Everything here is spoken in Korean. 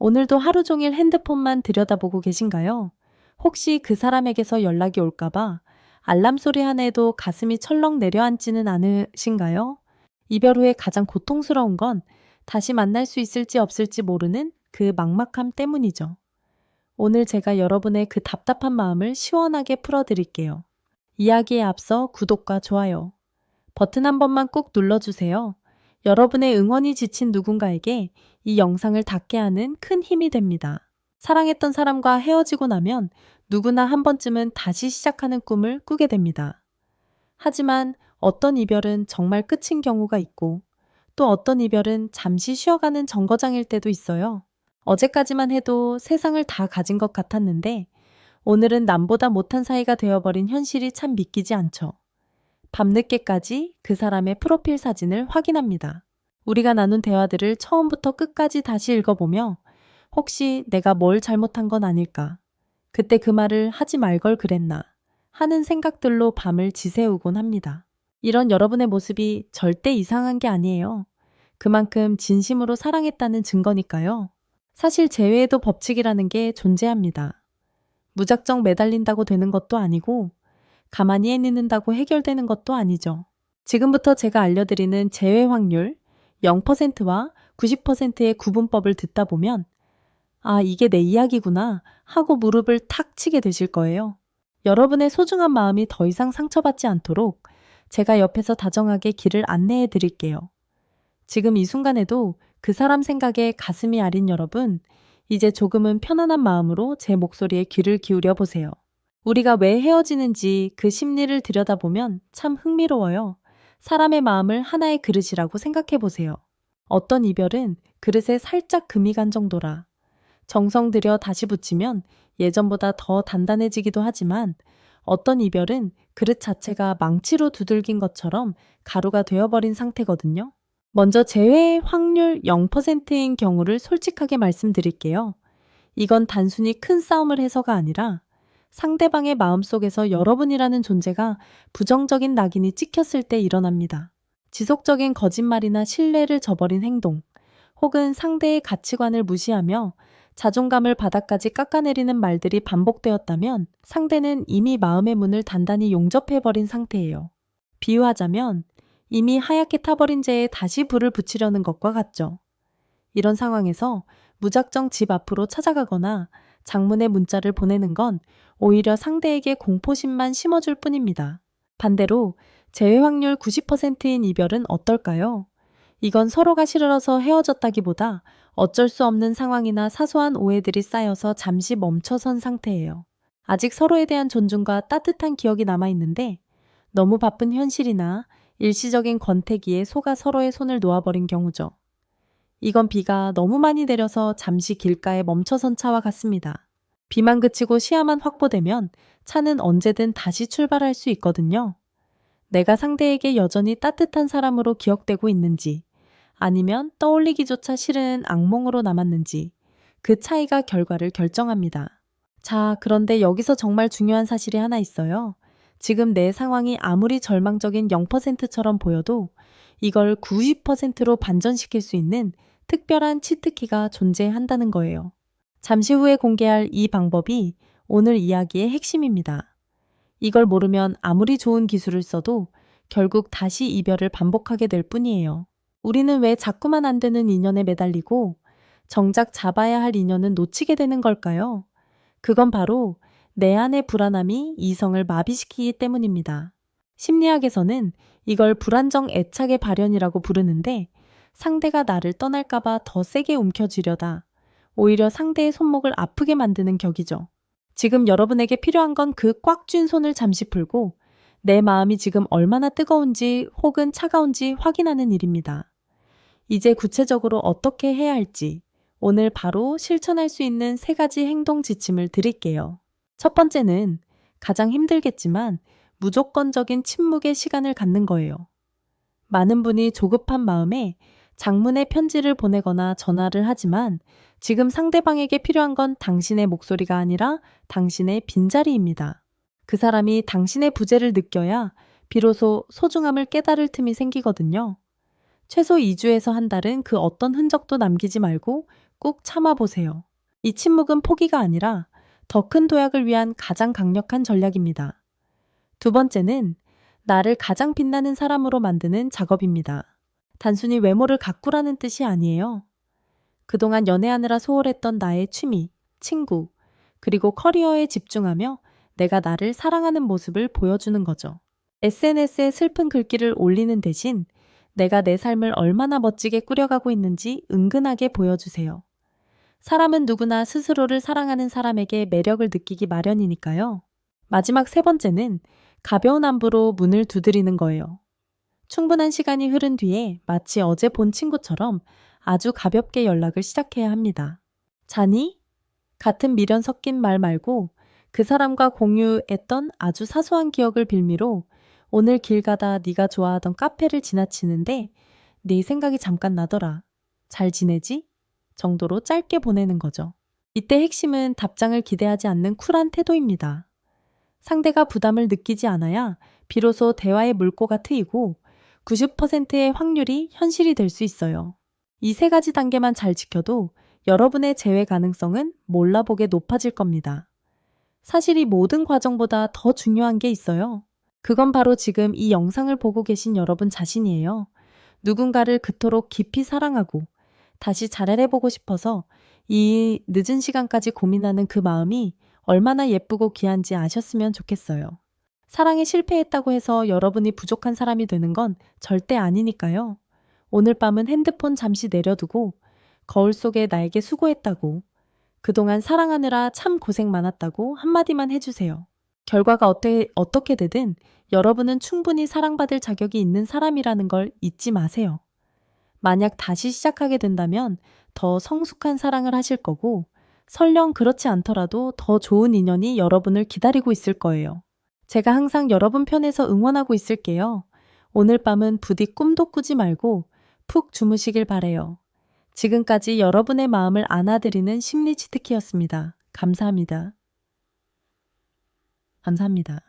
오늘도 하루 종일 핸드폰만 들여다보고 계신가요? 혹시 그 사람에게서 연락이 올까봐 알람 소리 하나에도 가슴이 철렁 내려앉지는 않으신가요? 이별 후에 가장 고통스러운 건 다시 만날 수 있을지 없을지 모르는 그 막막함 때문이죠. 오늘 제가 여러분의 그 답답한 마음을 시원하게 풀어드릴게요. 이야기에 앞서 구독과 좋아요 버튼 한 번만 꾹 눌러주세요. 여러분의 응원이 지친 누군가에게 이 영상을 닿게 하는 큰 힘이 됩니다. 사랑했던 사람과 헤어지고 나면 누구나 한 번쯤은 다시 시작하는 꿈을 꾸게 됩니다. 하지만 어떤 이별은 정말 끝인 경우가 있고 또 어떤 이별은 잠시 쉬어가는 정거장일 때도 있어요. 어제까지만 해도 세상을 다 가진 것 같았는데 오늘은 남보다 못한 사이가 되어버린 현실이 참 믿기지 않죠. 밤늦게까지 그 사람의 프로필 사진을 확인합니다. 우리가 나눈 대화들을 처음부터 끝까지 다시 읽어보며 혹시 내가 뭘 잘못한 건 아닐까? 그때 그 말을 하지 말 걸 그랬나? 하는 생각들로 밤을 지새우곤 합니다. 이런 여러분의 모습이 절대 이상한 게 아니에요. 그만큼 진심으로 사랑했다는 증거니까요. 사실 재회에도 법칙이라는 게 존재합니다. 무작정 매달린다고 되는 것도 아니고 가만히 있는다고 해결되는 것도 아니죠. 지금부터 제가 알려드리는 재회 확률 0%와 90%의 구분법을 듣다 보면 아, 이게 내 이야기구나 하고 무릎을 탁 치게 되실 거예요. 여러분의 소중한 마음이 더 이상 상처받지 않도록 제가 옆에서 다정하게 길을 안내해 드릴게요. 지금 이 순간에도 그 사람 생각에 가슴이 아린 여러분, 이제 조금은 편안한 마음으로 제 목소리에 귀를 기울여 보세요. 우리가 왜 헤어지는지 그 심리를 들여다보면 참 흥미로워요. 사람의 마음을 하나의 그릇이라고 생각해 보세요. 어떤 이별은 그릇에 살짝 금이 간 정도라. 정성 들여 다시 붙이면 예전보다 더 단단해지기도 하지만 어떤 이별은 그릇 자체가 망치로 두들긴 것처럼 가루가 되어버린 상태거든요. 먼저 재회 확률 0%인 경우를 솔직하게 말씀드릴게요. 이건 단순히 큰 싸움을 해서가 아니라 상대방의 마음속에서 여러분이라는 존재가 부정적인 낙인이 찍혔을 때 일어납니다. 지속적인 거짓말이나 신뢰를 저버린 행동, 혹은 상대의 가치관을 무시하며 자존감을 바닥까지 깎아내리는 말들이 반복되었다면 상대는 이미 마음의 문을 단단히 용접해버린 상태예요. 비유하자면 이미 하얗게 타버린 재에 다시 불을 붙이려는 것과 같죠. 이런 상황에서 무작정 집 앞으로 찾아가거나 장문의 문자를 보내는 건 오히려 상대에게 공포심만 심어줄 뿐입니다. 반대로 재회 확률 90%인 이별은 어떨까요? 이건 서로가 싫어서 헤어졌다기보다 어쩔 수 없는 상황이나 사소한 오해들이 쌓여서 잠시 멈춰선 상태예요. 아직 서로에 대한 존중과 따뜻한 기억이 남아있는데 너무 바쁜 현실이나 일시적인 권태기에 속아 서로의 손을 놓아버린 경우죠. 이건 비가 너무 많이 내려서 잠시 길가에 멈춰선 차와 같습니다. 비만 그치고 시야만 확보되면 차는 언제든 다시 출발할 수 있거든요. 내가 상대에게 여전히 따뜻한 사람으로 기억되고 있는지 아니면 떠올리기조차 싫은 악몽으로 남았는지 그 차이가 결과를 결정합니다. 자, 그런데 여기서 정말 중요한 사실이 하나 있어요. 지금 내 상황이 아무리 절망적인 0%처럼 보여도 이걸 90%로 반전시킬 수 있는 특별한 치트키가 존재한다는 거예요. 잠시 후에 공개할 이 방법이 오늘 이야기의 핵심입니다. 이걸 모르면 아무리 좋은 기술을 써도 결국 다시 이별을 반복하게 될 뿐이에요. 우리는 왜 자꾸만 안 되는 인연에 매달리고 정작 잡아야 할 인연은 놓치게 되는 걸까요? 그건 바로 내 안의 불안함이 이성을 마비시키기 때문입니다. 심리학에서는 이걸 불안정 애착의 발현이라고 부르는데 상대가 나를 떠날까봐 더 세게 움켜쥐려다 오히려 상대의 손목을 아프게 만드는 격이죠. 지금 여러분에게 필요한 건 그 꽉 쥔 손을 잠시 풀고 내 마음이 지금 얼마나 뜨거운지 혹은 차가운지 확인하는 일입니다. 이제 구체적으로 어떻게 해야 할지 오늘 바로 실천할 수 있는 3가지 행동 지침을 드릴게요. 첫 번째는 가장 힘들겠지만 무조건적인 침묵의 시간을 갖는 거예요. 많은 분이 조급한 마음에 장문의 편지를 보내거나 전화를 하지만 지금 상대방에게 필요한 건 당신의 목소리가 아니라 당신의 빈자리입니다. 그 사람이 당신의 부재를 느껴야 비로소 소중함을 깨달을 틈이 생기거든요. 최소 2주에서 한 달은 그 어떤 흔적도 남기지 말고 꾹 참아보세요. 이 침묵은 포기가 아니라 더 큰 도약을 위한 가장 강력한 전략입니다. 두 번째는 나를 가장 빛나는 사람으로 만드는 작업입니다. 단순히 외모를 가꾸라는 뜻이 아니에요. 그동안 연애하느라 소홀했던 나의 취미, 친구, 그리고 커리어에 집중하며 내가 나를 사랑하는 모습을 보여주는 거죠. SNS에 슬픈 글귀를 올리는 대신 내가 내 삶을 얼마나 멋지게 꾸려가고 있는지 은근하게 보여주세요. 사람은 누구나 스스로를 사랑하는 사람에게 매력을 느끼기 마련이니까요. 마지막 세 번째는 가벼운 안부로 문을 두드리는 거예요. 충분한 시간이 흐른 뒤에 마치 어제 본 친구처럼 아주 가볍게 연락을 시작해야 합니다. 자니? 같은 미련 섞인 말 말고 그 사람과 공유했던 아주 사소한 기억을 빌미로 오늘 길 가다 네가 좋아하던 카페를 지나치는데 네 생각이 잠깐 나더라. 잘 지내지? 정도로 짧게 보내는 거죠. 이때 핵심은 답장을 기대하지 않는 쿨한 태도입니다. 상대가 부담을 느끼지 않아야 비로소 대화의 물꼬가 트이고 90%의 확률이 현실이 될 수 있어요. 이 세 가지 단계만 잘 지켜도 여러분의 재회 가능성은 몰라보게 높아질 겁니다. 사실 이 모든 과정보다 더 중요한 게 있어요. 그건 바로 지금 이 영상을 보고 계신 여러분 자신이에요. 누군가를 그토록 깊이 사랑하고 다시 잘해보고 싶어서 이 늦은 시간까지 고민하는 그 마음이 얼마나 예쁘고 귀한지 아셨으면 좋겠어요. 사랑에 실패했다고 해서 여러분이 부족한 사람이 되는 건 절대 아니니까요. 오늘 밤은 핸드폰 잠시 내려두고 거울 속에 나에게 수고했다고, 그동안 사랑하느라 참 고생 많았다고 한마디만 해주세요. 결과가 어떻게 되든 여러분은 충분히 사랑받을 자격이 있는 사람이라는 걸 잊지 마세요. 만약 다시 시작하게 된다면 더 성숙한 사랑을 하실 거고, 설령 그렇지 않더라도 더 좋은 인연이 여러분을 기다리고 있을 거예요. 제가 항상 여러분 편에서 응원하고 있을게요. 오늘 밤은 부디 꿈도 꾸지 말고 푹 주무시길 바래요. 지금까지 여러분의 마음을 안아드리는 심리 치트키였습니다. 감사합니다. 감사합니다.